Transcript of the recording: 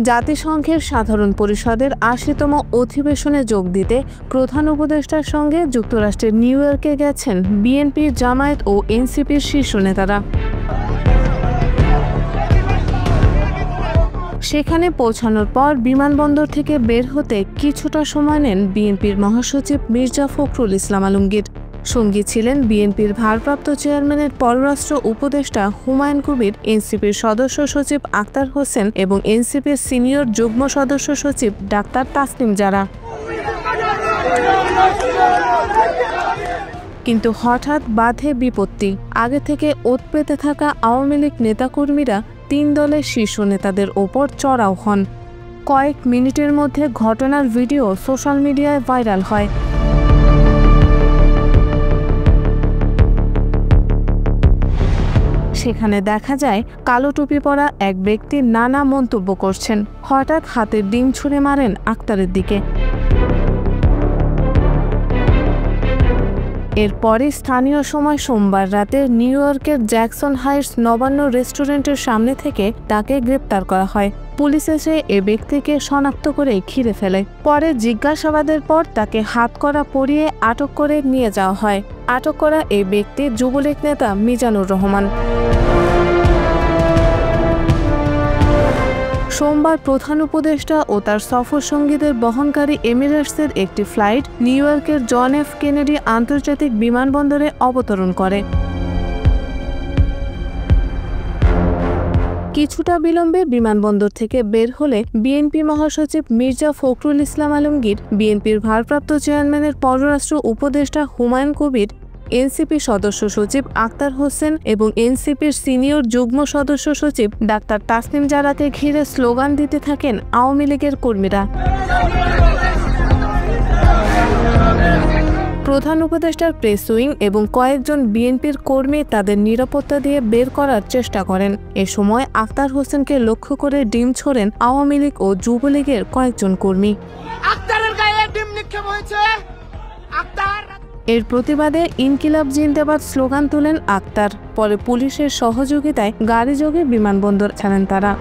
জাতিসংঘের সাধারণ পরিষদের ৮০তম অধিবেশনে যোগ দিতে প্রধান উপদেষ্টার সঙ্গে যুক্তরাষ্ট্রের নিউ ইয়র্কে গেছেন বিএনপি, জামায়াত ও এনসিপির শীর্ষ নেতারা। সেখানে পৌঁছানোর পর বিমানবন্দর থেকে বের হতে কিছুটা সময় নেন বিএনপির মহাসচিব মির্জা ফখরুল ইসলাম আলমগীর। সঙ্গী ছিলেন বিএনপির ভারপ্রাপ্ত চেয়ারম্যানের পররাষ্ট্র উপদেষ্টা হুমায়ুন কবির, এনসিপির সদস্য সচিব আক্তার হোসেন এবং এনসিপির সিনিয়র যুগ্ম সদস্য সচিব ডাক্তার তাসনিম জারা। কিন্তু হঠাৎ বাধে বিপত্তি। আগে থেকে ওত পেতে থাকা আওয়ামী লীগ নেতাকর্মীরা ৩ দলের শীর্ষ নেতাদের ওপর চড়াও হন। কয়েক মিনিটের মধ্যে ঘটনার ভিডিও সোশ্যাল মিডিয়ায় ভাইরাল হয়। সেখানে দেখা যায় কালো টুপি পরা এক ব্যক্তি নানা মন্তব্য করছেন। হঠাৎ হাতের ডিম ছুঁড়ে মারেন আক্তারের দিকে। এরপরে স্থানীয় সময় সোমবার রাতে নিউ ইয়র্কের জ্যাকসন হাইটস নবান্ন রেস্টুরেন্টের সামনে থেকে তাকে গ্রেপ্তার করা হয়। পুলিশ এসে এ ব্যক্তিকে শনাক্ত করে ঘিরে ফেলে। পরে জিজ্ঞাসাবাদের পর তাকে হাতকড়া পরিয়ে আটক করে নিয়ে যাওয়া হয়। আটক করা এই ব্যক্তি যুবলীগ নেতা মিজানুর রহমান। সোমবার প্রধান উপদেষ্টা ও তার সফর সঙ্গীদের বহনকারী এমিরেটসের একটি ফ্লাইট নিউ ইয়র্কের জন এফ কেনেডি আন্তর্জাতিক বিমানবন্দরে অবতরণ করে। কিছুটা বিলম্বে বিমানবন্দর থেকে বের হলে বিএনপি মহাসচিব মির্জা ফখরুল ইসলাম আলমগীর, বিএনপির ভারপ্রাপ্ত চেয়ারম্যানের পররাষ্ট্র উপদেষ্টা হুমায়ুন কবির, এনসিপি সদস্য সচিব আক্তার হোসেন এবং এনসিপির সিনিয়র যুগ্ম সদস্য সচিব ডাক্তার তাসনিম জারাকে ঘিরে স্লোগান দিতে থাকেন আওয়ামী লীগের কর্মীরা। প্রধান উপদেষ্টার প্রেস উইং এবং কয়েকজন বিএনপির কর্মী তাদের নিরাপত্তা দিয়ে বের করার চেষ্টা করেন। এ সময় আক্তার হোসেনকে লক্ষ্য করে ডিম ছোড়েন আওয়ামী লীগ ও যুবলীগের কয়েকজন কর্মী। এর প্রতিবাদে ইনকিলাব জিন্দাবাদ স্লোগান তুলেন আক্তার। পরে পুলিশের সহযোগিতায় গাড়িযোগে বিমানবন্দর ছাড়েন তারা।